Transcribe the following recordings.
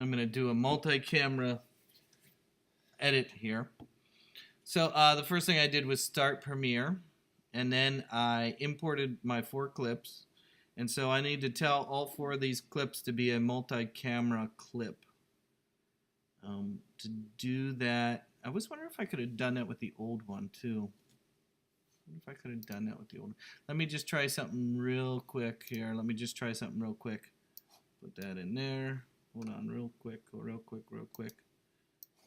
I'm going to do a multi-camera edit here. So the first thing I did was start Premiere, and then I imported my 4 clips. And so I need to tell all 4 of these clips to be a multi-camera clip. To do that, I was wondering if I could have done that with the old one too. I wonder if I could have done that with the old one. Let me just try something real quick here. Let me just try something real quick. Put that in there. Hold on real quick, real quick.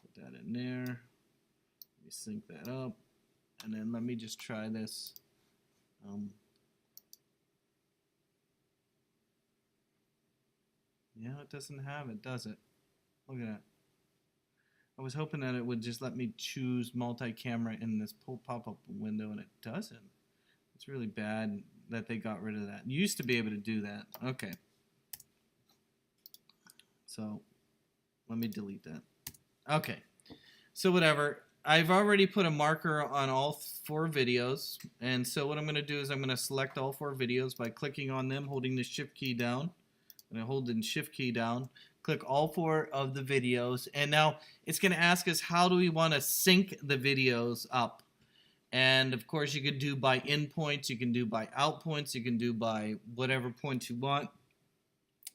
Put that in there. Let me sync that up. And then let me just try this. Yeah, it doesn't have it, does it? Look at that. I was hoping that it would just let me choose multi-camera in this pop-up window, and it doesn't. It's really bad that they got rid of that. You used to be able to do that. Okay. So let me delete that. Okay. So whatever. I've already put a marker on all 4 videos, and so what I'm going to do is I'm going to select all 4 videos by clicking on them, holding the Shift key down. I'm going to hold the Shift key down, click all 4 of the videos, and now it's going to ask us how do we want to sync the videos up. And of course you can do by in points, you can do by out points, you can do by whatever points you want.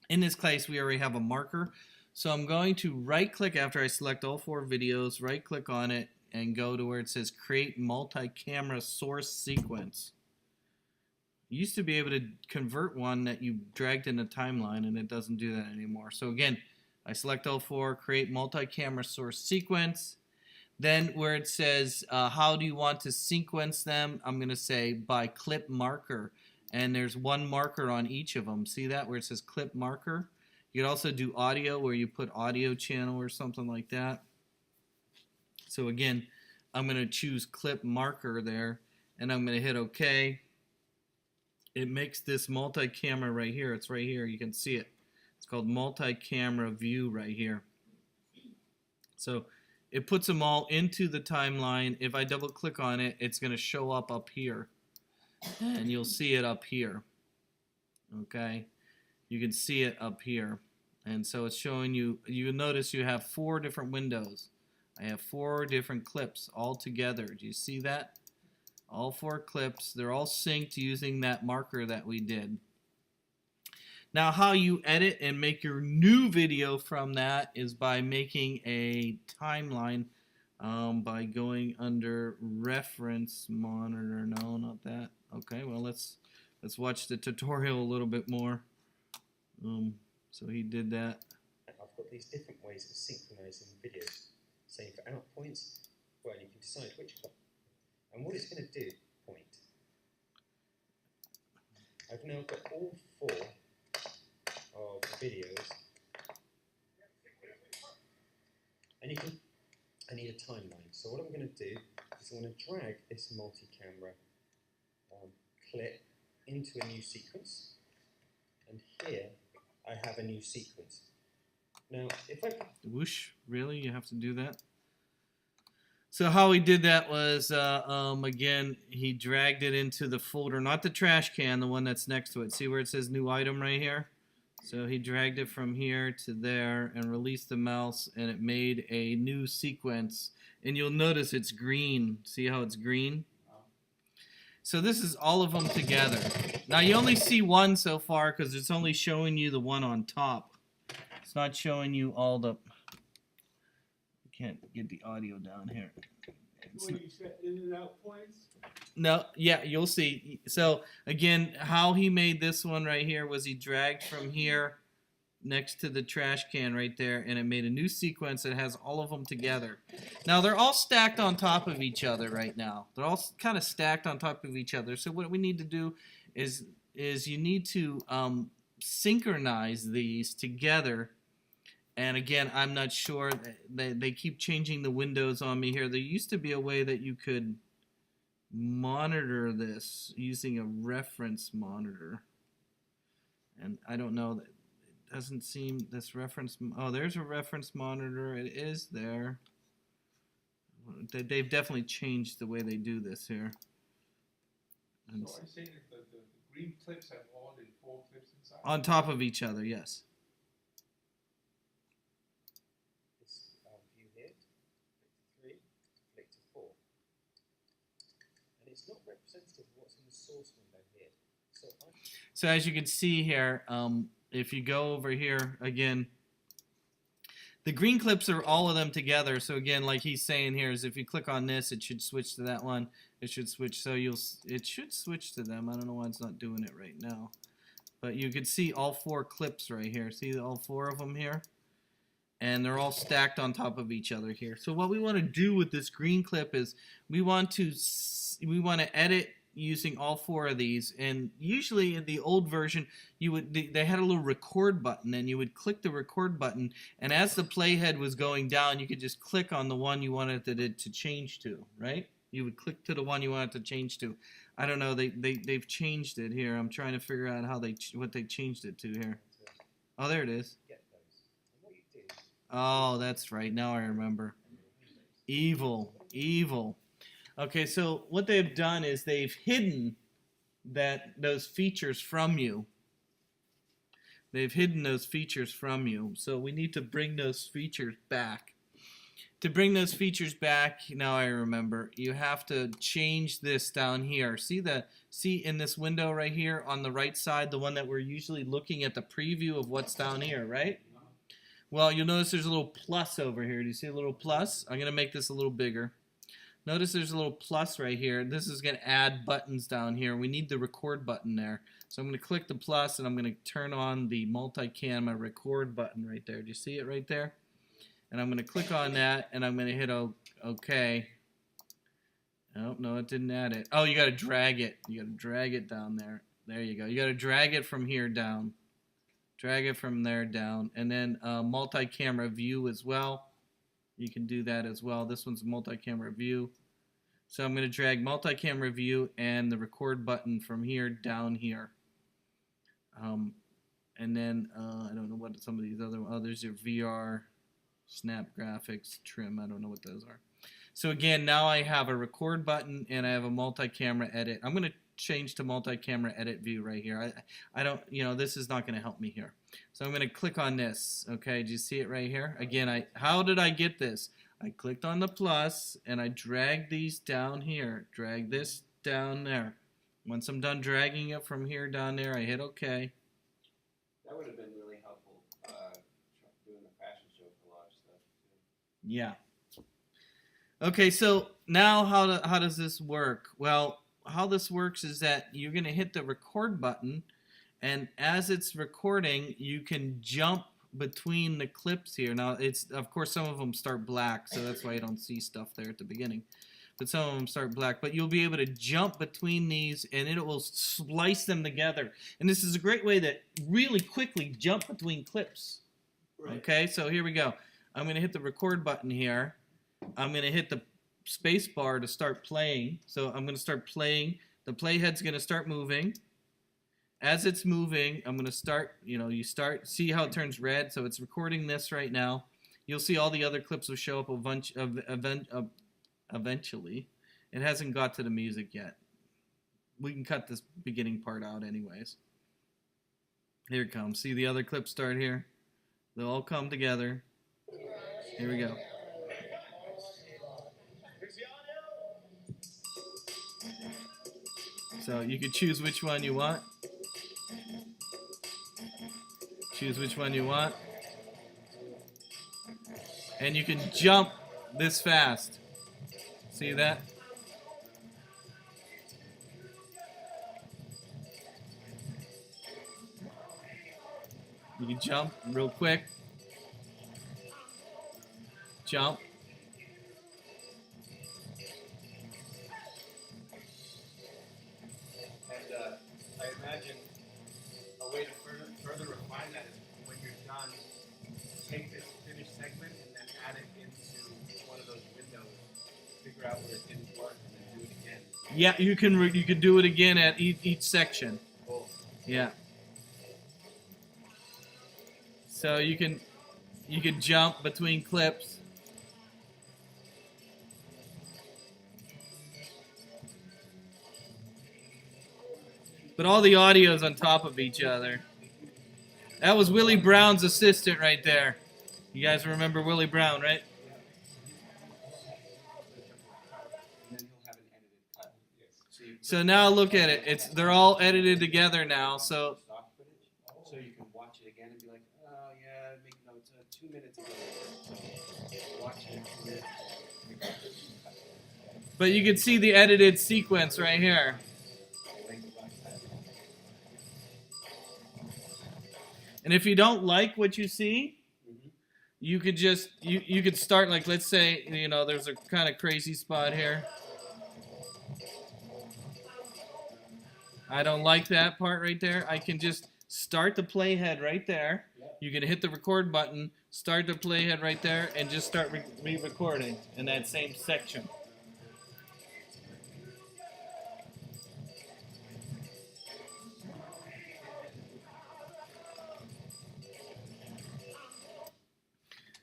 In this case we already have a marker, so I'm going to right click after I select all 4 videos, right click on it and go to where it says create multi-camera source sequence. You used to be able to convert one that you dragged in a timeline, and it doesn't do that anymore. So again, I select all 4, create multi-camera source sequence. Then where it says how do you want to sequence them, I'm going to say by clip marker. And there's 1 marker on each of them. See that where it says clip marker? You could also do audio where you put audio channel or something like that. So again, I'm going to choose clip marker there, and I'm going to hit OK. It makes this multi-camera right here. It's right here. You can see it. It's called multi-camera view right here. So it puts them all into the timeline. If I double click on it, it's going to show up here. And you'll see it up here. Okay? You can see it up here. And so it's showing you, you'll notice you have 4 different windows. I have 4 different clips all together. Do you see that? All 4 clips, they're all synced using that marker that we did. Now how you edit and make your new video from that is by making a timeline by going under reference monitor. No, not that. Okay, well let's watch the tutorial a little bit more. So he did that. I've got these different ways of synchronizing videos. Say for out points, well you can decide which one. And what it's going to do, point. I've now got all 4 of the videos, and I need a timeline. So what I'm going to do is I'm going to drag this multi-camera clip into a new sequence, and here I have a new sequence. Now, if I whoosh, really? You have to do that? So how he did that was, again, he dragged it into the folder, not the trash can, the one that's next to it. See where it says new item right here? So he dragged it from here to there and released the mouse, and it made a new sequence. And you'll notice it's green. See how it's green? So this is all of them together. Now you only see 1 so far because it's only showing you the one on top. It's not showing you all the... Can't get the audio down here. When you set in and out points? No, yeah, you'll see. So again, how he made this one right here was he dragged from here next to the trash can right there, and it made a new sequence that has all of them together. Now they're all stacked on top of each other right now. They're all kind of stacked on top of each other. So what we need to do is you need to synchronize these together. And again, I'm not sure. They keep changing the windows on me here. There used to be a way that you could monitor this using a reference monitor. And I don't know. It doesn't seem this reference. Oh, there's a reference monitor. It is there. They've definitely changed the way they do this here. And So I'm saying that the green clips have all the 4 clips inside? on top of each other, yes. it's not representative of what's in the source window here. So as you can see here, if you go over here again, the green clips are all of them together. So again, like he's saying here, is if you click on this, it should switch to that one. It should switch. So it should switch to them. I don't know why it's not doing it right now. But you can see all 4 clips right here. See all 4 of them here? And they're all stacked on top of each other here. So what we want to do with this green clip is we want to edit using all 4 of these. And usually in the old version, they had a little record button, and you would click the record button, and as the playhead was going down, you could just click on the one you wanted it to change to, right? You would click to the one you wanted to change to. I don't know. They've changed it here. I'm trying to figure out how what they changed it to here. Oh, there it is. Oh, that's right. Now I remember. Evil. Okay, so what they've done is they've hidden those features from you. They've hidden those features from you. So we need to bring those features back. To bring those features back, now I remember, you have to change this down here. See in this window right here on the right side, the one that we're usually looking at the preview of what's down here, right? Well, you'll notice there's a little plus over here. Do you see a little plus? I'm going to make this a little bigger. Notice there's a little plus right here. This is going to add buttons down here. We need the record button there. So I'm going to click the plus, and I'm going to turn on the multi-camera record button right there. Do you see it right there? And I'm going to click on that, and I'm going to hit OK. Oh, no, it didn't add it. Oh, you got to drag it. You got to drag it down there. There you go. You got to drag it from here down. Drag it from there down. And then multi-camera view as well. You can do that as well. This one's multi-camera view. So I'm going to drag multi-camera view and the record button from here down here. And then I don't know what some of these other there's your VR, snap graphics, trim. I don't know what those are. So again, now I have a record button and I have a multi-camera edit. I'm going to change to multi-camera edit view right here. I don't, this is not going to help me here. So I'm going to click on this. Okay, do you see it right here? Again, how did I get this? I clicked on the plus and I dragged these down here. Drag this down there. Once I'm done dragging it from here down there, I hit OK. That would have been really helpful doing the fashion show for a lot of stuff. Yeah. Okay, so now how does this work? Well, how this works is that you're going to hit the record button, and as it's recording, you can jump between the clips here. Now, of course some of them start black, so that's why you don't see stuff there at the beginning. But some of them start black. But you'll be able to jump between these, and it will splice them together. And this is a great way to really quickly jump between clips. Right. Okay, so here we go. I'm going to hit the record button here. I'm going to hit the space bar to start playing. So I'm going to start playing. The playhead's going to start moving. As it's moving, I'm going to start, see how it turns red? So it's recording this right now. You'll see all the other clips will show up eventually. It hasn't got to the music yet. We can cut this beginning part out anyways. Here it comes. See the other clips start here? They'll all come together. Here we go. So you can choose which one you want. Choose which one you want. And you can jump this fast. See that? You can jump real quick. Jump. I imagine a way to further refine that is when you're done, take this finished segment and then add it into one of those windows, figure out where it didn't work, and then do it again. Yeah, you can do it again at each section. Cool. Yeah. So you can jump between clips. But all the audio's on top of each other. That was Willie Brown's assistant right there. You guys remember Willie Brown, right? And then he'll have an edited cut. Yes. So now look at it. They're all edited together now. So stock footage, so you can watch it again and be like, oh yeah, make notes. 2 minutes ago, watching it 2 minutes ago. but you can see the edited sequence right here. And if you don't like what you see, you could just you could start, like, let's say, you know, there's a kind of crazy spot here. I don't like that part right there. I can just start the playhead right there. You can hit the record button, start the playhead right there, and just start re-recording in that same section.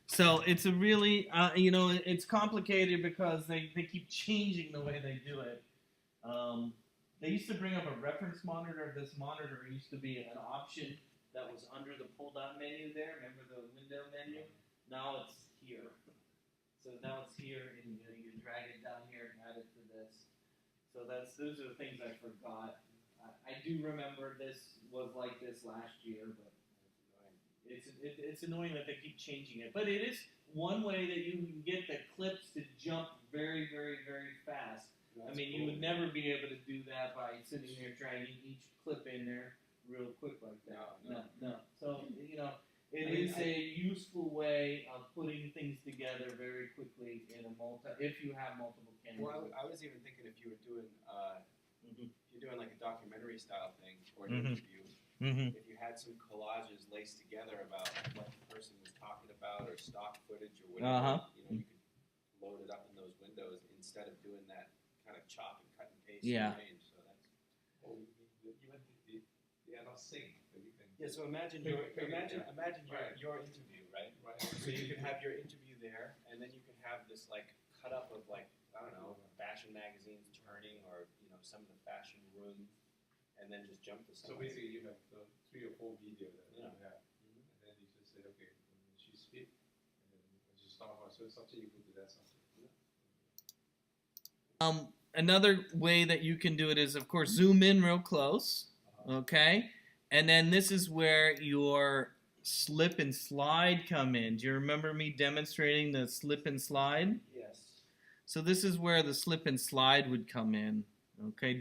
So it's a really, you know, it's complicated because they keep changing the way they do it. They used to bring up a reference monitor. This monitor used to be an option that was under the pull-down menu there. Remember the window menu? Now it's here. So now it's here, and you know, you can drag it down here and add it to this. So those are the things I forgot. I do remember this was like this last year, but it's annoying that they keep changing it. But it is one way that you can get the clips to jump very, very, very fast. I mean, you would never be able to do that by sitting there dragging each clip in there real quick like that. No. So, you know, it is a useful way of putting things together very quickly in a if you have multiple cameras. Well, I was even thinking if you were doing, if you're doing like a documentary style thing or an interview, if you had some collages laced together about what the person was talking about or stock footage or whatever, you know, you could load it up in those windows instead of doing that kind of chop and cut and paste. Yeah. Change. So that's. Oh, they are not sync, but you can. Yeah. So imagine your interview, right? Right. So you can have your interview there, and then you can have this like cut up of like, I don't know, fashion magazines turning or, you know, some of the fashion room, and then just jump to So something. basically, you have 3 or 4 videos that you have, and then you just say, okay, when she speak, and then when she start her, so something you put to that something. Another way that you can do it is, of course, zoom in real close, okay? And then this is where your slip and slide come in. Do you remember me demonstrating the slip and slide? Yes. So this is where the slip and slide would come in, okay?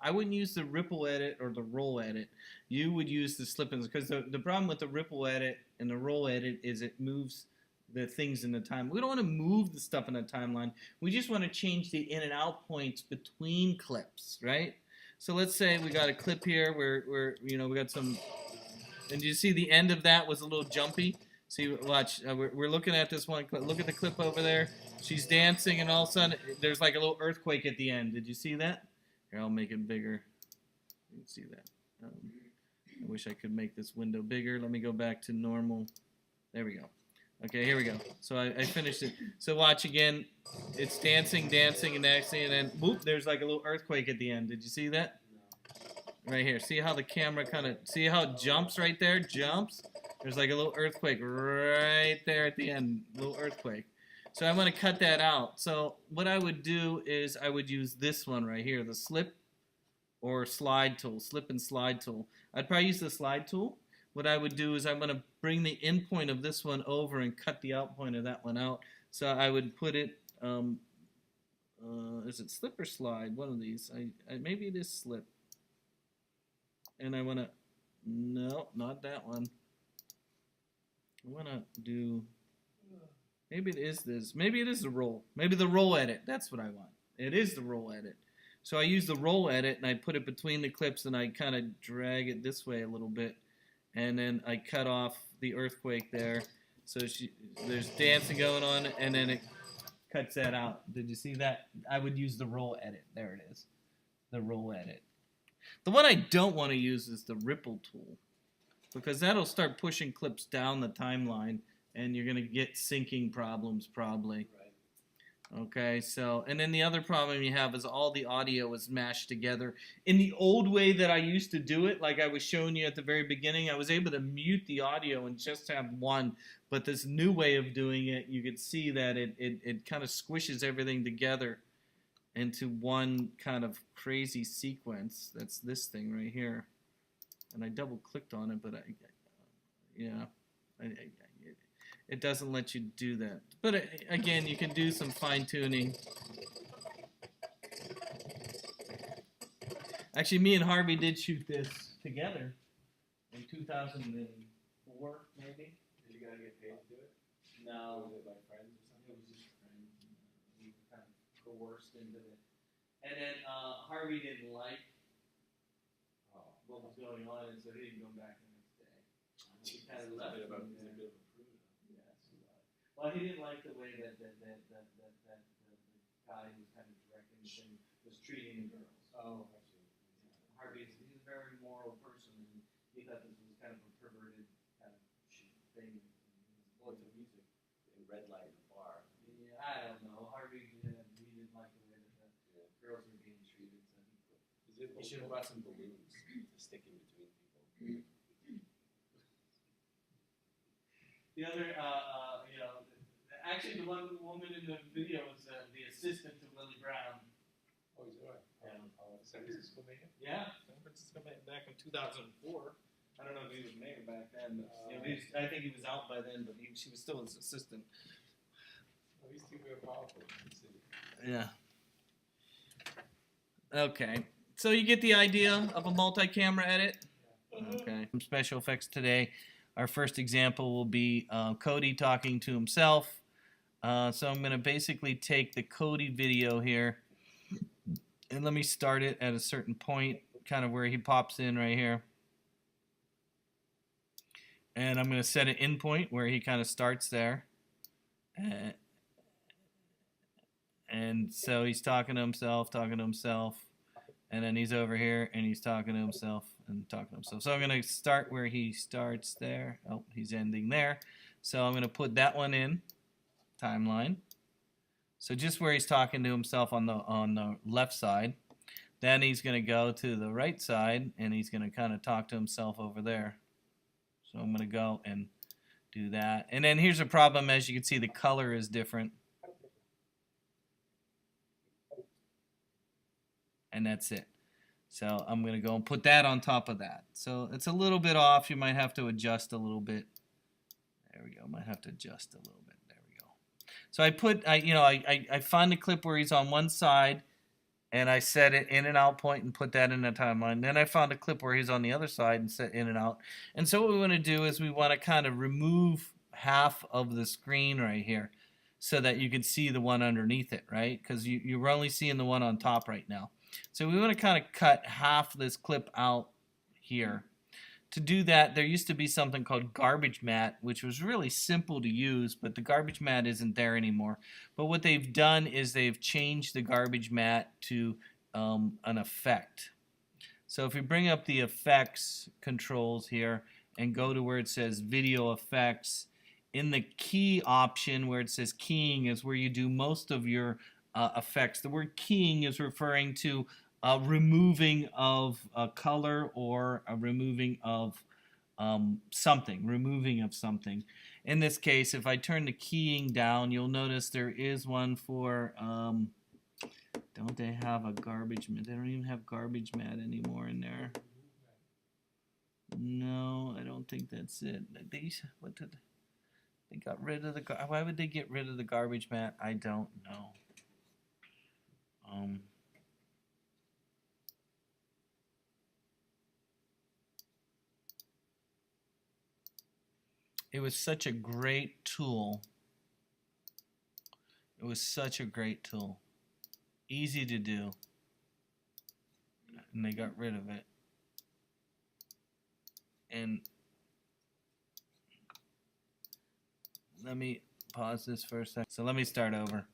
I wouldn't use the ripple edit or the roll edit. You would use the slip and, because the problem with the ripple edit and the roll edit is it moves the things in the time. We don't want to move the stuff in the timeline. We just want to change the in and out points between clips, right? So let's say we got a clip here where you know, we got some, and you see the end of that was a little jumpy. See, watch, we're looking at this one clip. Look at the clip over there. She's dancing, and all of a sudden there's like a little earthquake at the end. Did you see that? Here, I'll make it bigger. You can see that. I wish I could make this window bigger. Let me go back to normal. There we go. Okay, here we go. So I finished it. So watch again. It's dancing, and dancing, and then whoop, there's like a little earthquake at the end. Did you see that? Right here. See how the camera kind of, see how it jumps right there? Jumps. There's like a little earthquake right there at the end. Little earthquake. So I'm going to cut that out. So what I would do is I would use this one right here, the slip or slide tool, slip and slide tool. I'd probably use the slide tool. What I would do is I'm going to bring the in point of this one over and cut the out point of that one out. So I would put it, is it slip or slide? One of these. Maybe it is slip. And I want to, no, not that one. I want to do, maybe it is this. Maybe it is the roll. Maybe the roll edit. That's what I want. It is the roll edit. So I use the roll edit and I put it between the clips and I kind of drag it this way a little bit. And then I cut off the earthquake there. So there's dancing going on, and then it cuts that out. Did you see that? I would use the roll edit. There it is. The roll edit. The one I don't want to use is the ripple tool, because that'll start pushing clips down the timeline, and you're going to get syncing problems probably. Right. Okay, so, and then the other problem you have is all the audio is mashed together. In the old way that I used to do it, like I was showing you at the very beginning, I was able to mute the audio and just have one. But this new way of doing it, you could see that it kind of squishes everything together. into one kind of crazy sequence. That's this thing right here. And I double clicked on it, but it doesn't let you do that. But again, you can do some fine tuning. Actually, me and Harvey did shoot this together in 2004, maybe. Did you guys get paid to do it? No, Was it like friends or something? it was just friends. We were kind of coerced into it. And then Harvey didn't like what was going on, and so he didn't go back the next day. He kind of left It's a bit of from a there. improvement. Yes, he was. Well, he didn't like the way that the guy who was kind of directing the thing was treating the girls. Oh, I see. He's a very moral person, and he thought this was kind of a perverted kind of thing. Well, it's a music in red light in the bar. Yeah, I don't know. Harvey, he didn't like the way that the girls were being treated, so he quit. You should have brought some balloons to stick in between people. The other, actually, the one woman in the video was the assistant to Willie Brown. Oh, is that right? San Francisco Mayor? Yeah, San Francisco Mayor back in 2004. I don't know if he was mayor back then, but I think he was out by then, but she was still his assistant. Oh, he's too very powerful in the city. Yeah. Okay, so you get the idea of a multi-camera edit. Okay. Some special effects today. Our first example will be Cody talking to himself. So I'm going to basically take the Cody video here, and let me start it at a certain point, kind of where he pops in right here. And I'm going to set an in point where he kind of starts there. And so he's talking to himself, and then he's over here and he's talking to himself and talking to himself. So I'm going to start where he starts there. Oh, he's ending there. So I'm going to put that one in timeline. So just where he's talking to himself on the left side. Then he's going to go to the right side and he's going to kind of talk to himself over there. So I'm going to go and do that. And then here's a problem. As you can see, the color is different. And that's it. So I'm going to go and put that on top of that. So it's a little bit off. You might have to adjust a little bit. There we go. Might have to adjust a little bit. There we go. So I find the clip where he's on one side, and I set it in and out point and put that in the timeline. Then I found a clip where he's on the other side and set in and out. And so what we want to do is we want to kind of remove half of the screen right here so that you can see the one underneath it, right? Because you're only seeing the one on top right now. So we want to kind of cut half this clip out here. To do that, there used to be something called GarageMath, which was really simple to use, but the GarageMath isn't there anymore. But what they've done is they've changed the GarageMath to an effect. So if we bring up the effects controls here and go to where it says video effects, in the key option where it says keying is where you do most of your effects. The word keying is referring to removing of a color or a removing of something. In this case, if I turn the keying down, you'll notice there is one for, don't they have a GarageMath? They don't even have GarageMath anymore in there. No, I don't think that's it. They got rid of why would they get rid of the GarageMath? I don't know. It was such a great tool. It was such a great tool. Easy to do. And they got rid of it. And let me pause this for a second. So let me start over.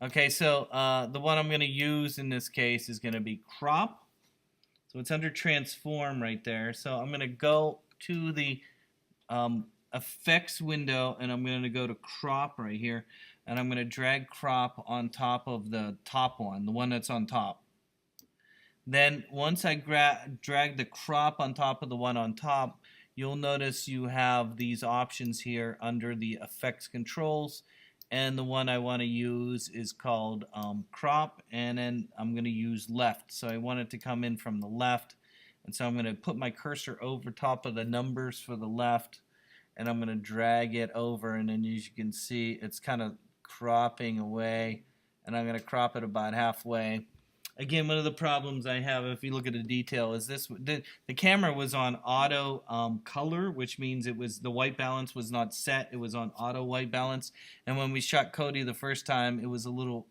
Okay, so the one I'm going to use in this case is going to be crop. So it's under transform right there. So I'm going to go to the effects window and I'm going to go to crop right here. And I'm going to drag crop on top of the top one, the one that's on top. Then once I drag the crop on top of the one on top, you'll notice you have these options here under the effects controls. and the one I want to use is called crop, and then I'm going to use left. So I want it to come in from the left, and so I'm going to put my cursor over top of the numbers for the left, and I'm going to drag it over, and then as you can see, it's kind of cropping away, and I'm going to crop it about halfway. Again, one of the problems I have, if you look at the detail, is the camera was on auto color, which means it was the white balance was not set. It was on auto white balance. And when we shot Cody the first time, it was a little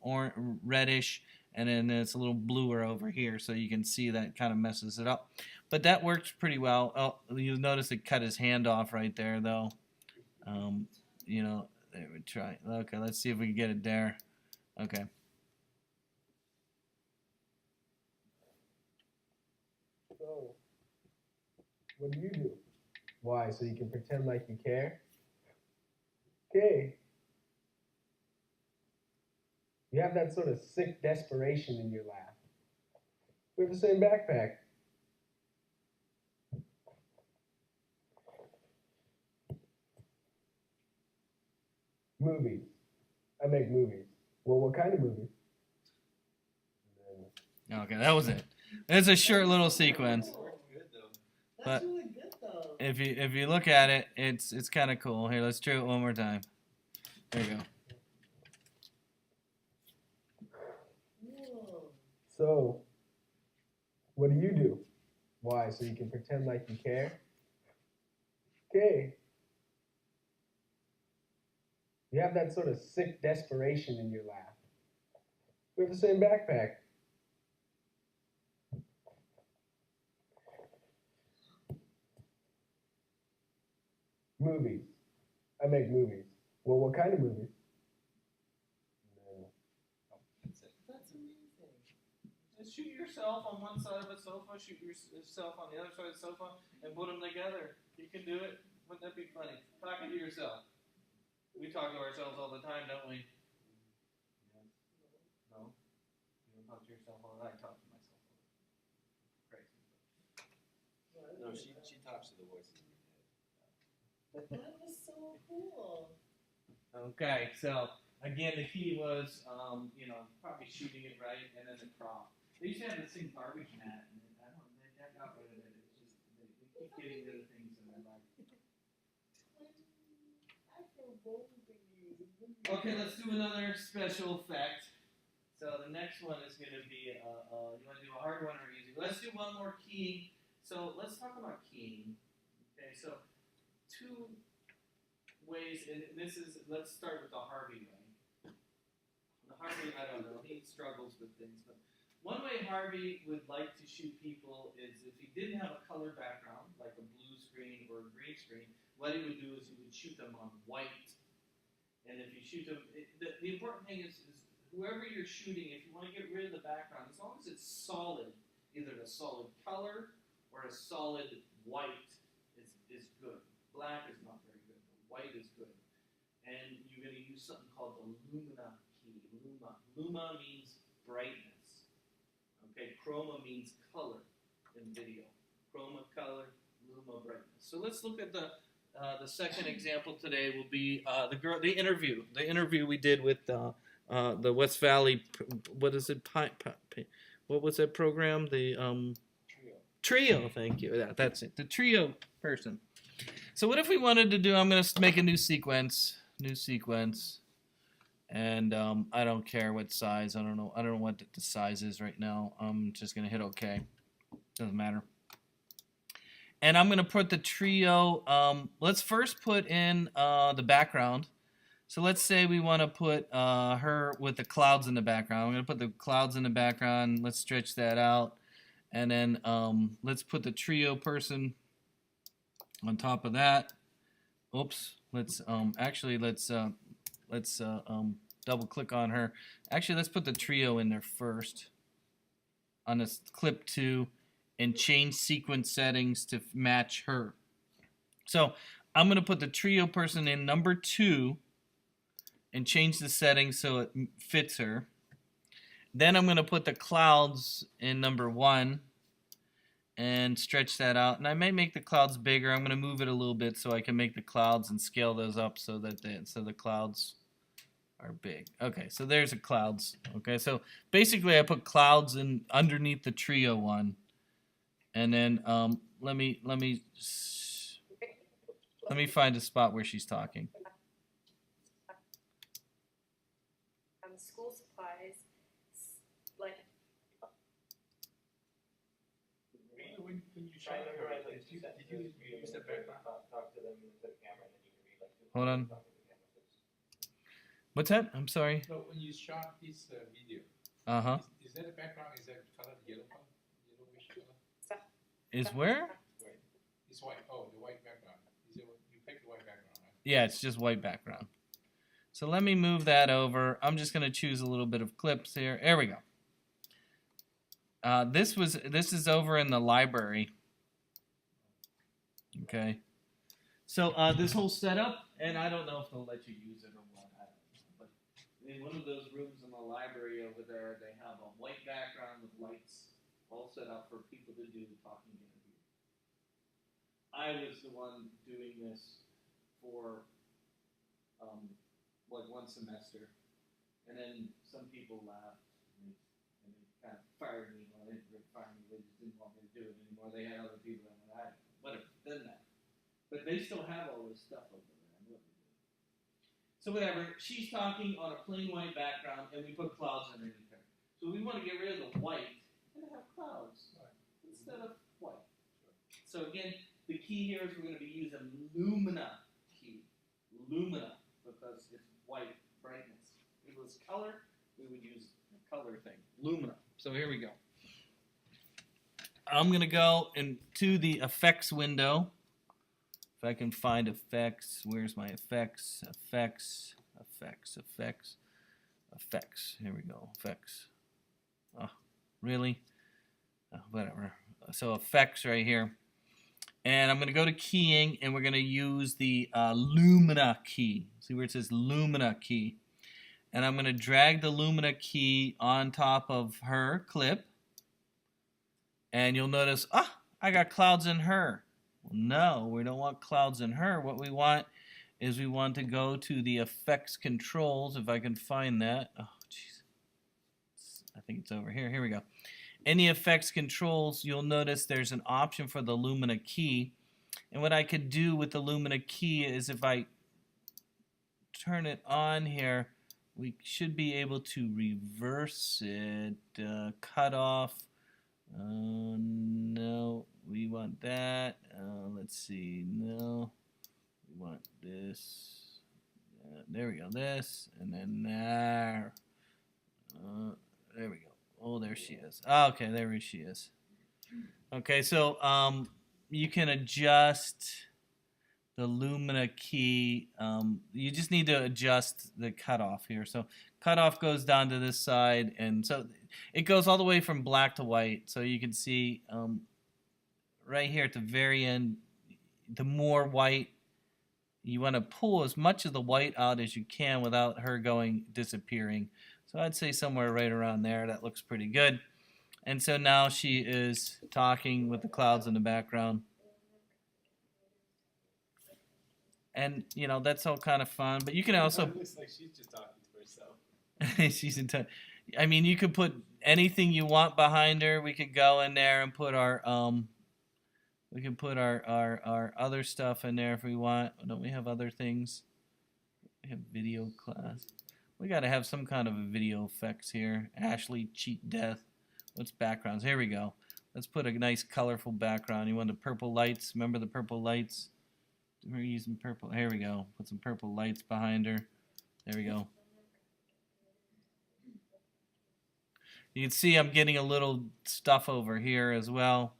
reddish, and then it's a little bluer over here. So you can see that kind of messes it up. But that works pretty well. Oh, you'll notice it cut his hand off right there, though. You know, there we try. Okay, let's see if we can get it there. Okay. So, what do you do? Why? So you can pretend like you care? Okay. You have that sort of sick desperation in your laugh. We have the same backpack. Movies. I make movies. Well, what kind of movies? Okay, that was it. It's a short little sequence. But That's really good though. if you look at it, it's kind of cool. Here, let's try it one more time. There you go. Whoa. So, what do you do? Why? So you can pretend like you care? Okay. You have that sort of sick desperation in your laugh. We have the same backpack. Movies. I make movies. Well, what kind of movies? That's amazing. Just shoot yourself on one side of a sofa, shoot yourself on the other side of the sofa, and put them together. You can do it. Wouldn't that be funny? Talking to yourself. We talk to ourselves all the time, don't we? No? You don't talk to yourself all the time. I talk to myself. Crazy. No, she talks to the voices in your head. That was so cool. Okay, so again, the key was, you know, probably shooting it right and then the crop. They used to have this thing garbage mat, and I don't know, they got rid of it. It's just they keep getting rid of things in their life. I feel bold being used. Okay, let's do another special effect. So the next one is going to be, you want to do a hard one or easy? Let's do one more keying. So let's talk about keying. Okay, so two ways, and this is, let's start with the Harvey way. The Harvey, I don't know, he struggles with things, but one way Harvey would like to shoot people is if he didn't have a color background, like a blue screen or a green screen, what he would do is he would shoot them on white. And if you shoot them, the important thing is whoever you're shooting, if you want to get rid of the background, as long as it's solid, either a solid color or a solid white is good. Black is not very good, but white is good. And you're going to use something called the Lumina key. Luma means brightness. Okay, chroma means color in video. Chroma, color, Luma, brightness. So let's look at the second example today will be the interview. The interview we did with the West Valley. What is it? What was that program? The Trio. Thank you. That's it. The Trio person. So what if we wanted to do? I'm going to make a new sequence. And I don't care what size. I don't know what the size is right now. I'm just going to hit OK. Doesn't matter. And I'm going to put the trio, let's first put in the background. So let's say we want to put her with the clouds in the background. I'm going to put the clouds in the background. Let's stretch that out. And then let's put the trio person on top of that. Oops. Let's double click on her. Actually, let's put the trio in there first on this clip 2. And change sequence settings to match her. So I'm going to put the trio person in number 2 and change the settings so it fits her. Then I'm going to put the clouds in number 1 and stretch that out. And I may make the clouds bigger. I'm going to move it a little bit so I can make the clouds and scale those up so that the clouds are big. Okay, so there's a clouds. Okay, so basically I put clouds in underneath the trio one, and then let me find a spot where she's talking. School supplies, like When you shot her, did you use the background? Hold on. What's that? I'm sorry. No, when you shot this video, Uh-huh. is that a background? Is that colored yellow color? Yellowish color? Is where? White. It's white. Oh, the white background. Is it you picked the white background, right? Yeah, it's just white background. So let me move that over. I'm just going to choose a little bit of clips here. There we go. This is over in the library. Okay. So this whole setup, and I don't know if they'll let you use it or what. I don't know. But in one of those rooms in the library over there, they have a white background with lights all set up for people to do talking interviews. I was the one doing this for like one semester, and then some people laughed and they kind of fired me. Well, they didn't fire me; they just didn't want me to do it anymore. They had other people that went, whatever, doesn't matter. But they still have all this stuff over there. I know what they're doing. So whatever, she's talking on a plain white background, and we put clouds underneath her. So we want to get rid of the white and have clouds instead of white. So again, the key here is we're going to be using Lumina key. Lumina, because it's white brightness. If it was color, we would use the color thing. Lumina. So here we go. I'm going to go into the effects window. If I can find effects, where's my effects? Effects. Here we go. Effects. Oh, really? Oh, whatever. So effects right here. And I'm going to go to keying, and we're going to use the Lumina key. See where it says Lumina key? And I'm going to drag the Lumina key on top of her clip. And you'll notice, I got clouds in her. Well, no, we don't want clouds in her. What we want is we want to go to the effects controls, if I can find that. Oh, jeez. I think it's over here. Here we go. In the effects controls, you'll notice there's an option for the Lumina key. And what I could do with the Lumina key is if I turn it on here, we should be able to reverse it, cut off. No, we want that. Let's see. No, we want this. There we go. This, and then there. There we go. Oh, there she is. Okay, there she is. Okay, so you can adjust the Lumina key. You just need to adjust the cutoff here. So cutoff goes down to this side, and so it goes all the way from black to white. So you can see right here at the very end, the more white, you want to pull as much of the white out as you can without her disappearing. So I'd say somewhere right around there. That looks pretty good. And so now she is talking with the clouds in the background. And, you know, that's all kind of fun. But you can also... It looks like she's just talking to herself. She's in touch. I mean, you could put anything you want behind her. We could go in there and put our... we can put our other stuff in there if we want. Don't we have other things? We have video class. We got to have some kind of a video effects here. Ashley, cheat death. What's backgrounds? Here we go. Let's put a nice colorful background. You want the purple lights? Remember the purple lights? We're using purple. Here we go. Put some purple lights behind her. There we go. You can see I'm getting a little stuff over here as well.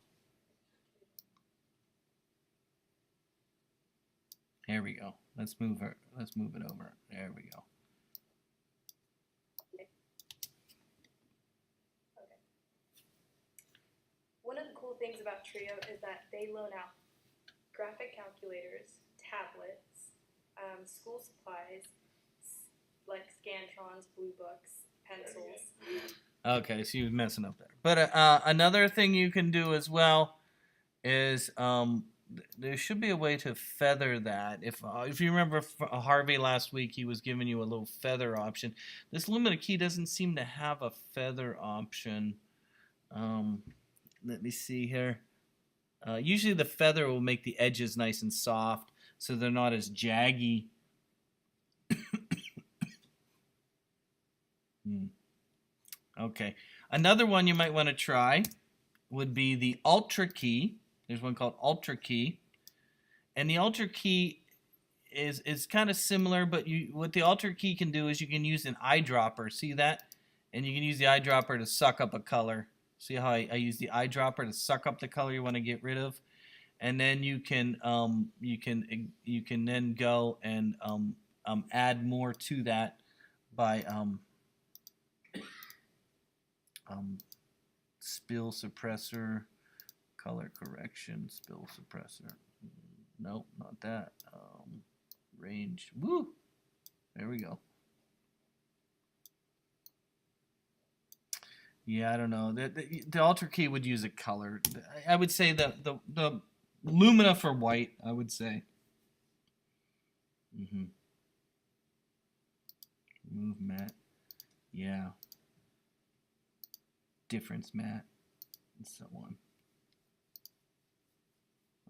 Here we go. Let's move her. Let's move it over. There we go. one of the cool things about Trio is that they loan out graphic calculators, tablets, school supplies, like Scantrons, Blue Books, pencils. Okay, so you're messing up there. But another thing you can do as well is there should be a way to feather that. If you remember Harvey last week, he was giving you a little feather option. This Lumina key doesn't seem to have a feather option. Let me see here. Usually the feather will make the edges nice and soft, so they're not as jaggy. Okay. Another one you might want to try would be the Ultra key. There's one called Ultra key. And the Ultra key is kind of similar, but what the Ultra key can do is you can use an eyedropper. See that? And you can use the eyedropper to suck up a color. See how I use the eyedropper to suck up the color you want to get rid of? And then you can then go and add more to that by spill suppressor, color correction, spill suppressor. Nope, not that. Range. Woo! There we go. Yeah, I don't know. The Ultra key would use a color. I would say the Lumina for white, I would say. Move matte. Yeah. Difference matte. And so on.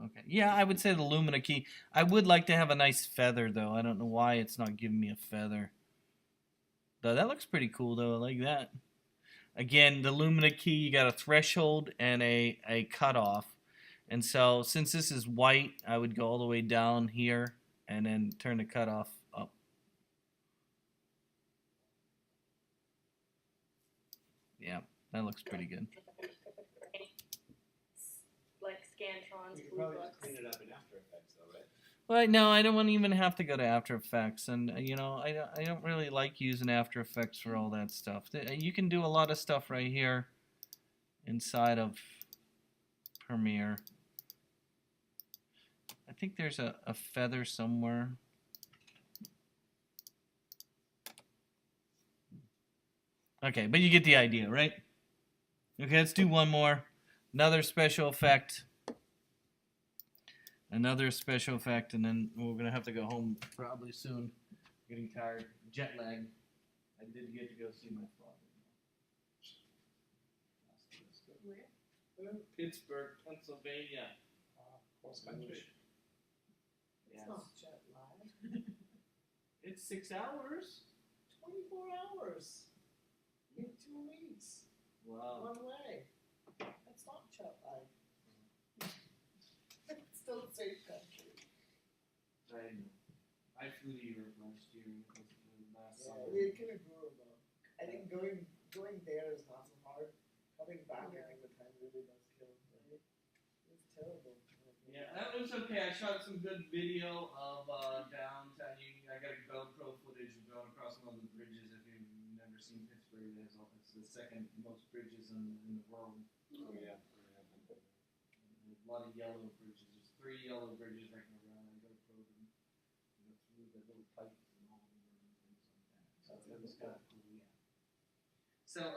Okay. Yeah, I would say the Lumina key. I would like to have a nice feather, though. I don't know why it's not giving me a feather. Though that looks pretty cool, though. I like that. Again, the Lumina key, you got a threshold and a cutoff. And so, since this is white, I would go all the way down here and then turn the cutoff up. Yeah, that looks pretty good. Like Scantrons, You could Blue probably just Books. clean it up in After Effects, though, right? Well, no, I don't want to even have to go to After Effects, and you know, I don't really like using After Effects for all that stuff. You can do a lot of stuff right here inside of Premiere. I think there's a feather somewhere. Okay, but you get the idea, right? Okay, let's do one more. Another special effect. Another special effect, and then we're gonna have to go home probably soon. Getting tired, jet lag. I did get to go see my father. Where? Pittsburgh, Pennsylvania. Cross country. Yes. It's not jet lag. It's 6 hours. 24 hours. In 2 weeks. Wow. One way. That's not jet lag. It's still the same country. I know. I flew to Europe last year. Last Yeah, summer. we kind of grew though. I think going there is not so hard. Coming back, I think the time really does kill. Right? It's terrible. Yeah, that was okay. I shot some good video of downtown. I got a GoPro footage of going across one of the bridges. If you've never seen Pittsburgh, it's the second most bridges in the world. Oh, yeah. There's a lot of yellow bridges. There's 3 yellow bridges right around. I GoPro them, through the little pipes and all and things like that. So it was kind of cool. Yeah. So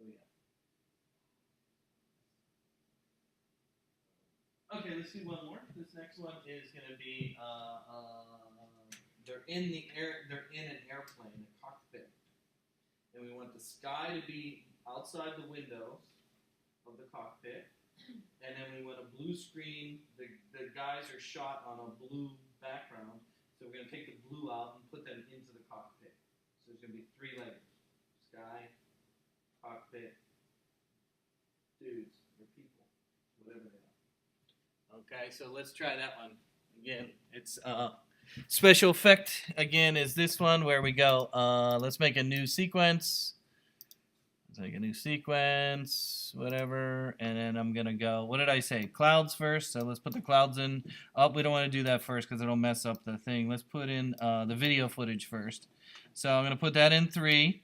yeah. Okay, let's do one more. This next one is going to be they're in the air. They're in an airplane, a cockpit, and we want the sky to be outside the windows of the cockpit, and then we want a blue screen. The guys are shot on a blue background, so we're going to take the blue out and put them into the cockpit. So there's going to be 3 layers: sky, cockpit, dudes or people, whatever they are. Okay, so let's try that one. Again, it's special effect again is this one where we go, let's make a new sequence. Let's make a new sequence, whatever, and then I'm gonna go, what did I say? Clouds first, so let's put the clouds in. Oh, we don't want to do that first because it'll mess up the thing. Let's put in the video footage first. So I'm gonna put that in 3.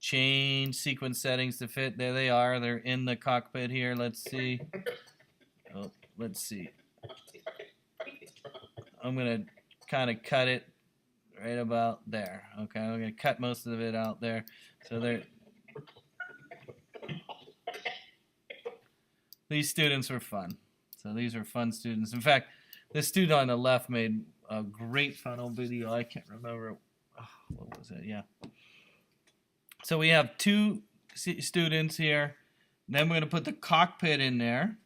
Change sequence settings to fit. There they are. They're in the cockpit here. Let's see. Oh, let's see. I'm going to kind of cut it right about there. Okay, I'm going to cut most of it out there. So there. these students were fun. So these are fun students. In fact, the student on the left made a great funnel video. I can't remember. Oh, what was it? Yeah. So we have two students here. Then we're going to put the cockpit in there.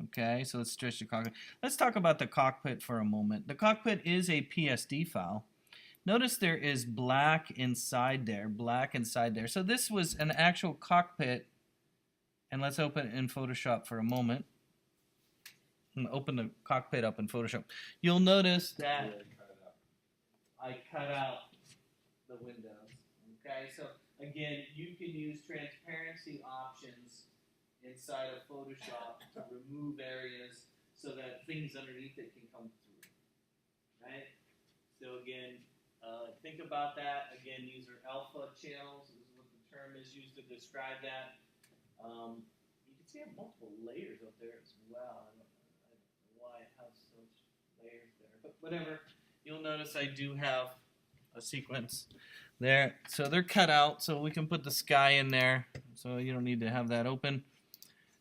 Okay, so let's stretch the cockpit. Let's talk about the cockpit for a moment. The cockpit is a PSD file. Notice there is black inside there, So this was an actual cockpit. And let's open it in Photoshop for a moment. I'm gonna open the cockpit up in Photoshop. You'll notice that I cut out the windows. Okay, so again, you can use transparency options inside of Photoshop to remove areas so that things underneath it can come through. Right? So again, think about that. Again, these are alpha channels. This is what the term is used to describe that. You can see I have multiple layers up there as well. I don't know why I have such layers there, but whatever. You'll notice I do have a sequence there. So they're cut out, so we can put the sky in there. So you don't need to have that open.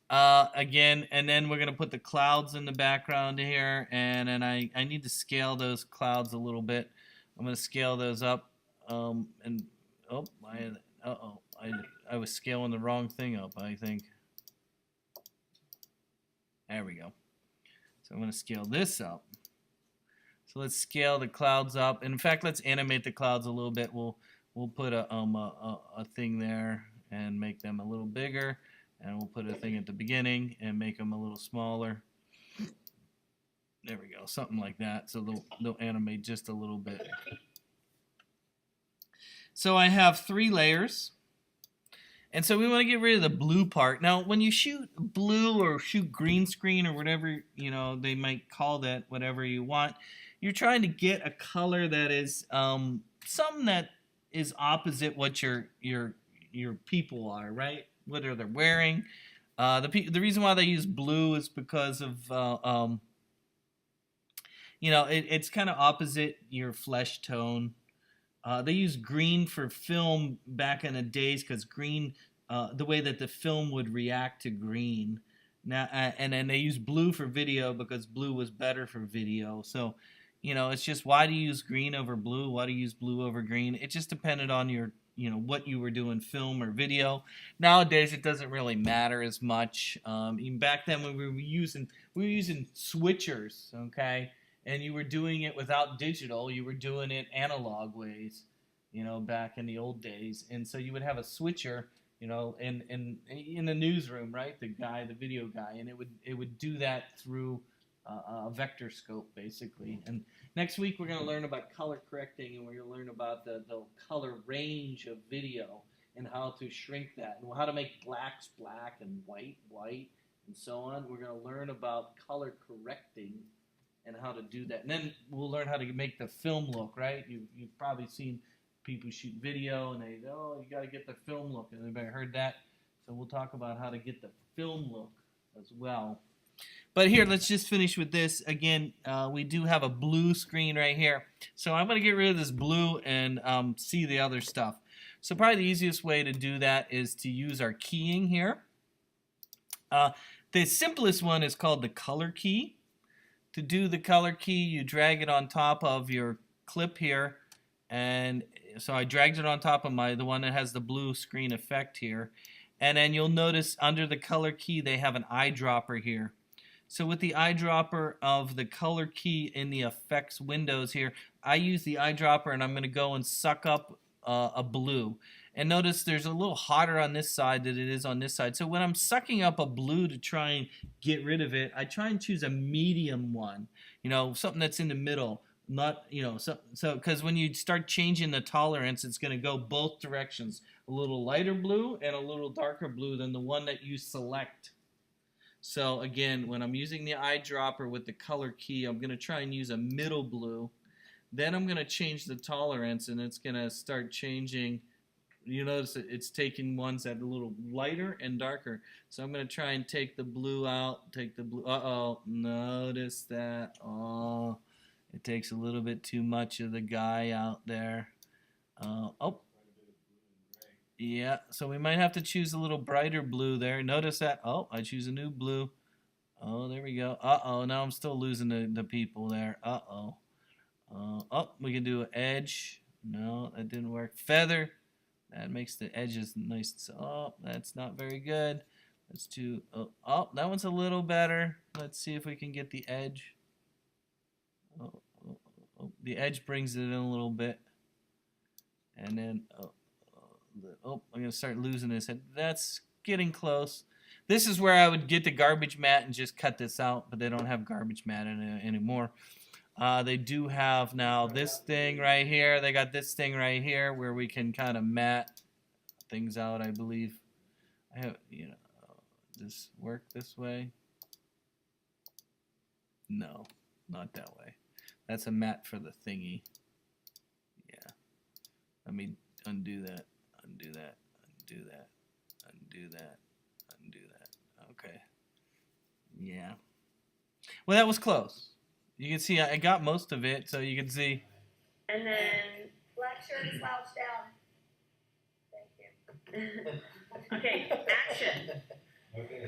Again, and then we're going to put the clouds in the background here, and then I need to scale those clouds a little bit. I'm going to scale those up, and oh, I was scaling the wrong thing up, I think. There we go. So I'm going to scale this up. So let's scale the clouds up. In fact, let's animate the clouds a little bit. We'll put a thing there and make them a little bigger, and we'll put a thing at the beginning and make them a little smaller. There we go, something like that. So they'll animate just a little bit. So I have 3 layers. And so we want to get rid of the blue part. Now, when you shoot blue or shoot green screen or whatever, they might call that whatever you want, you're trying to get a color that is something that is opposite what your people are, right? Whether they're wearing. The reason why they use blue is because of it's kind of opposite your flesh tone. They use green for film back in the days because green, the way that the film would react to green. Now, and then they use blue for video because blue was better for video. So, it's just why do you use green over blue? Why do you use blue over green? It just depended on your, what you were doing, film or video. Nowadays, it doesn't really matter as much. Even back then, when we were using switchers, okay. And you were doing it without digital, you were doing it analog ways, back in the old days. And so you would have a switcher, in the newsroom, right? The video guy, and it would do that through a vector scope, basically. And next week we're going to learn about color correcting, and we're going to learn about the color range of video and how to shrink that, and how to make blacks black and white, and so on. We're going to learn about color correcting and how to do that. And then we'll learn how to make the film look, right? You've probably seen people shoot video and they go, oh, you got to get the film look. And anybody heard that? So we'll talk about how to get the film look as well. But here, let's just finish with this. Again, we do have a blue screen right here. So I'm going to get rid of this blue and see the other stuff. So probably the easiest way to do that is to use our keying here. The simplest one is called the color key. To do the color key, you drag it on top of your clip here, and so I dragged it on top of the one that has the blue screen effect here, and then you'll notice under the color key they have an eyedropper here. So with the eyedropper of the color key in the effects windows here, I use the eyedropper and I'm going to go and suck up a blue. And notice there's a little hotter on this side than it is on this side. So when I'm sucking up a blue to try and get rid of it, I try and choose a medium one, something that's in the middle. Not, so because when you start changing the tolerance, it's going to go both directions. A little lighter blue and a little darker blue than the one that you select. So again, when I'm using the eyedropper with the color key, I'm going to try and use a middle blue. Then I'm going to change the tolerance, and it's going to start changing. You notice that it's taking ones that are a little lighter and darker. So I'm going to try and take the blue out, take the blue. Uh-oh, notice that. Oh, it takes a little bit too much of the guy out there. Yeah, so we might have to choose a little brighter blue there. Notice that. Oh, I choose a new blue. Oh, there we go. Uh-oh, now I'm still losing the people there. Uh-oh. Oh, we can do an edge. No, that didn't work. Feather. That makes the edges nice. Oh, that's not very good. Let's do, oh, that one's a little better. Let's see if we can get the edge. The edge brings it in a little bit. And then, I'm going to start losing this head. That's getting close. This is where I would get the garbage mat and just cut this out, but they don't have garbage mat in it anymore. They do have now this thing right here. They got this thing right here where we can kind of mat things out, I believe. I have, this work this way? No, not that way. That's a mat for the thingy. Yeah. Let me undo that, undo that, undo that, undo that, undo that. Okay. Yeah. Well, that was close. You can see I got most of it, so you can see. And then black shirt slouched down. Thank you. Okay, action. Okay.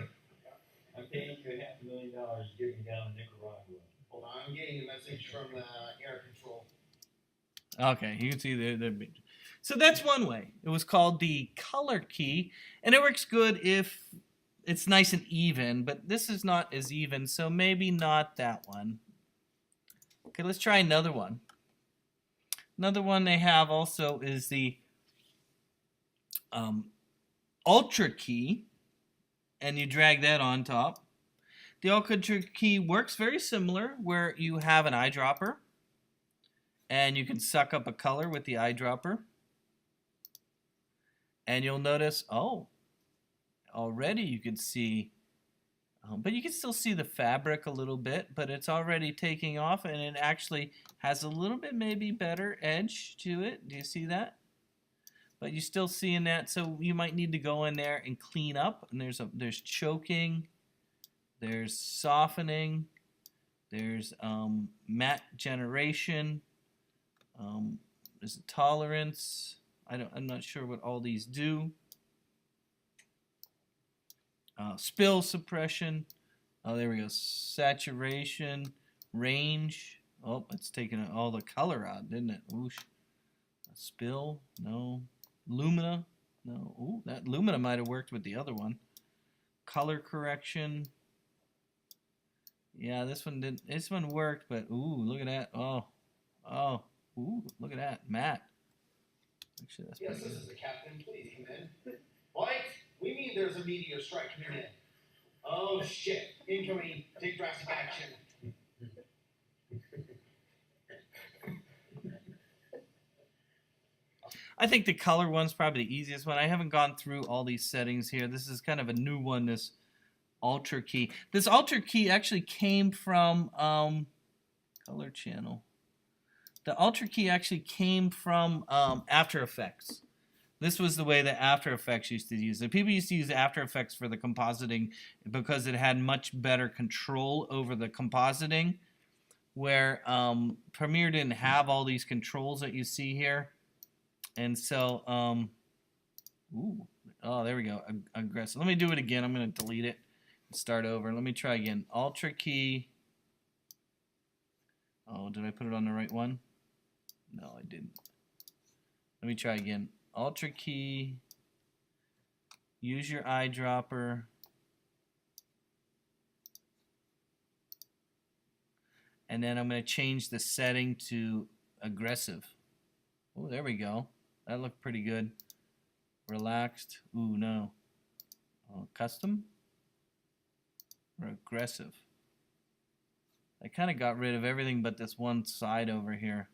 I'm paying you $500,000 to get me down to Nicaragua. Hold on, I'm getting a message from air control. Okay, you can see the. So that's one way. It was called the color key, and it works good if it's nice and even, but this is not as even, so maybe not that one. Okay, let's try another one. Another one they have also is the Ultra key, and you drag that on top. The Ultra key works very similar, where you have an eyedropper, and you can suck up a color with the eyedropper. And you'll notice, oh, already you can see, but you can still see the fabric a little bit, but it's already taking off, and it actually has a little bit maybe better edge to it. Do you see that? But you're still seeing that, so you might need to go in there and clean up. And there's choking, there's softening, there's matte generation, there's a tolerance. I'm not sure what all these do. Spill suppression. Oh, there we go. Saturation, range. Oh, it's taking all the color out, didn't it? Whoosh. Spill, no. Lumina, no. Ooh, that Lumina might have worked with the other one. Color correction. Yeah, this one didn't. This one worked, but ooh, look at that. Oh, ooh, look at that, matte. Actually, that's Yes, pretty this good. is the captain. Please come in. Light, we mean there's a meteor strike coming in. Oh shit! Incoming. Take drastic action. I think the color one's probably the easiest one. I haven't gone through all these settings here. This is kind of a new one, this Ultra key. This Ultra key actually came from color channel. The Ultra key actually came from After Effects. This was the way that After Effects used to use it. People used to use After Effects for the compositing because it had much better control over the compositing, where Premiere didn't have all these controls that you see here. And so, ooh, oh, there we go, aggressive. Let me do it again. I'm going to delete it and start over. Let me try again. Ultra key. Oh, did I put it on the right one? No, I didn't. Let me try again. Ultra key. Use your eyedropper. And then I'm going to change the setting to aggressive. Oh, there we go. That looked pretty good. Relaxed. Ooh, no. Custom or aggressive. I kind of got rid of everything but this one side over here.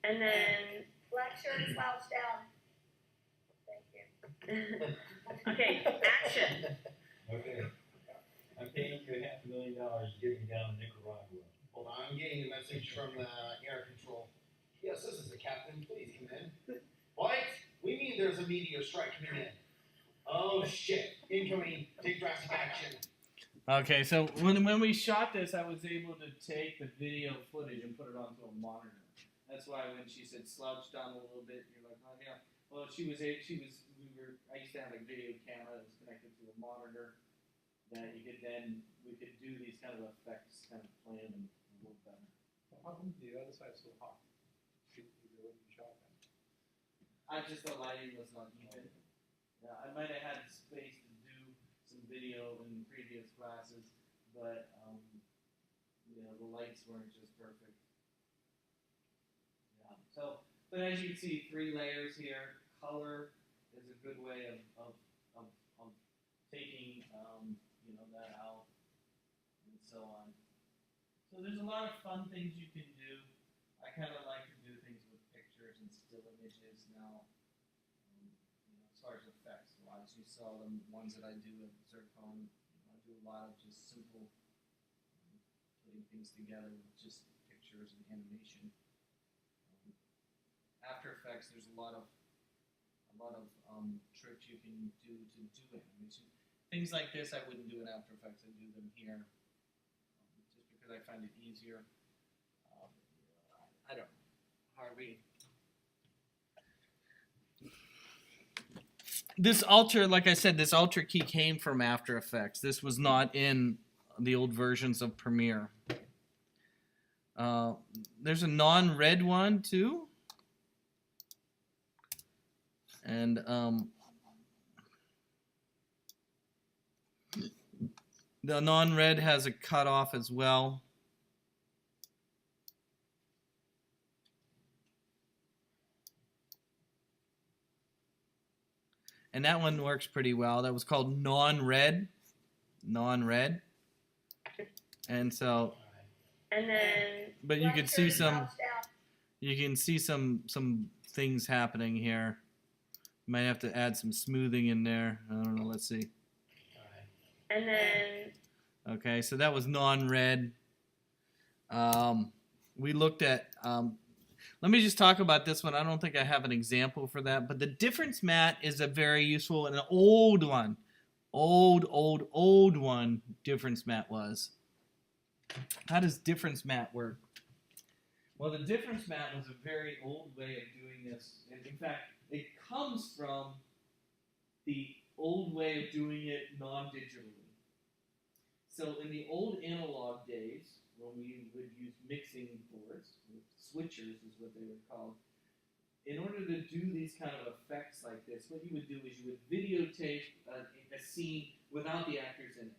And then black shirt slouched down. Thank you. Okay, action. Okay. I'm paying you $500,000 to get me down to Nicaragua. Hold on, I'm getting a message from air control. Yes, this is the captain. Please come in. Light, we mean there's a meteor strike coming in. Oh shit! Incoming. Take drastic action. Okay, so when we shot this, I was able to take the video footage and put it onto a monitor. That's why when she said slouch down a little bit, you're like, oh yeah. Well, I used to have a video camera that was connected to a monitor that we could do these kind of effects, kind of plan them a little better. Well, how come the other side's so hot? The way you shot that. The lighting was not even. Yeah, I might have had space to do some video in previous classes, but the lights weren't just perfect. Yeah. So, but as you can see, 3 layers here. Color is a good way of taking that out and so on. So there's a lot of fun things you can do. I kind of like to do things with pictures and still images now. As far as effects wise, you saw the ones that I do at Zircon. I do a lot of just simple putting things together with just pictures and animation. After Effects, there's a lot of tricks you can do to do animation. Things like this, I wouldn't do in After Effects. I do them here, just because I find it easier. I don't know, Harvey. This Ultra, like I said, this Ultra key came from After Effects. This was not in the old versions of Premiere. There's a non-red one too. And the non-red has a cutoff as well. And that one works pretty well. That was called non-red. Non-red. And so, And then, but you can see some things happening here. You might have to add some smoothing in there. I don't know, let's see. and then, Okay, so that was non-red. We looked at, let me just talk about this one. I don't think I have an example for that, but the difference mat is a very useful and an old one. Old one difference mat was. How does difference mat work? Well, the difference mat was a very old way of doing this. And in fact, it comes from the old way of doing it non-digitally. So in the old analog days, when we would use mixing boards, switchers is what they were called, in order to do these kind of effects like this, what you would do is you would videotape a scene without the actors in it,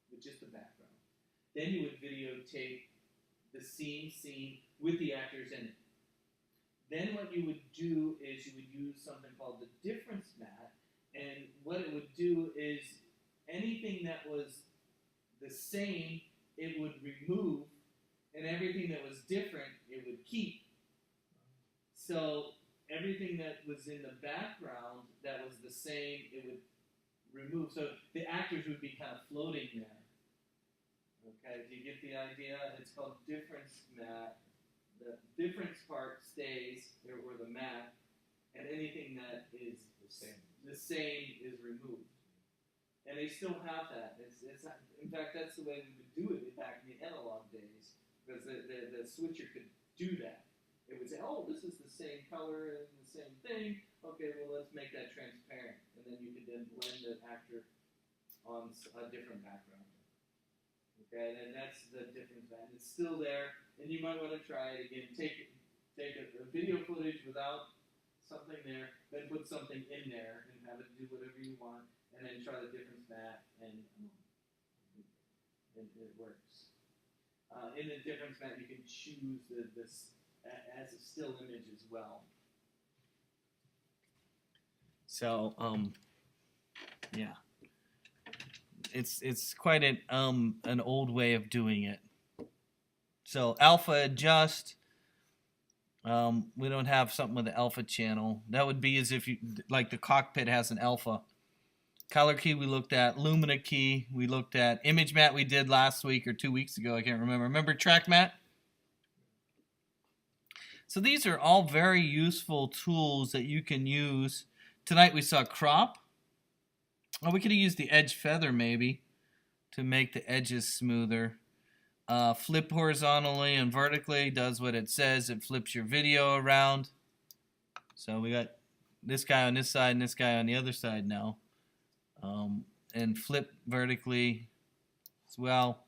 with just the background. Then you would videotape the scene with the actors in it. Then what you would do is you would use something called the difference mat, and what it would do is anything that was the same, it would remove, and everything that was different, it would keep. So everything that was in the background that was the same, it would remove. So the actors would be kind of floating there. Okay, do you get the idea? It's called difference mat. The difference part stays, or the mat, and anything that is the same is removed. And they still have that. It's not, in fact, that's the way we would do it back in the analog days, because the switcher could do that. It would say, oh, this is the same color and the same thing. Okay, well, let's make that transparent. And then you could then blend the actor on a different background. Okay, and that's the difference. And it's still there, and you might want to try it again. Take a video footage without something there, then put something in there, and have it do whatever you want, and then try the difference mat, and it works. In the difference mat, you can choose this as a still image as well. So, yeah. It's quite an old way of doing it. So alpha adjust. We don't have something with the alpha channel. That would be as if you like the cockpit has an alpha. Color key we looked at. Lumina key we looked at. Image mat we did last week or 2 weeks ago. I can't remember. Remember track mat? So these are all very useful tools that you can use. Tonight we saw crop. Oh, we could have used the edge feather maybe to make the edges smoother. Flip horizontally and vertically does what it says. It flips your video around. So we got this guy on this side and this guy on the other side now. And flip vertically as well.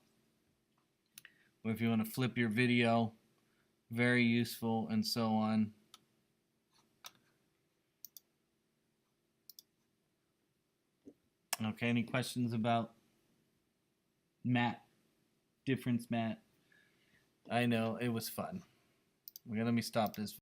Or if you want to flip your video, very useful, and so on. Okay, any questions about matte? Difference matte? I know, it was fun. Okay, let me stop this.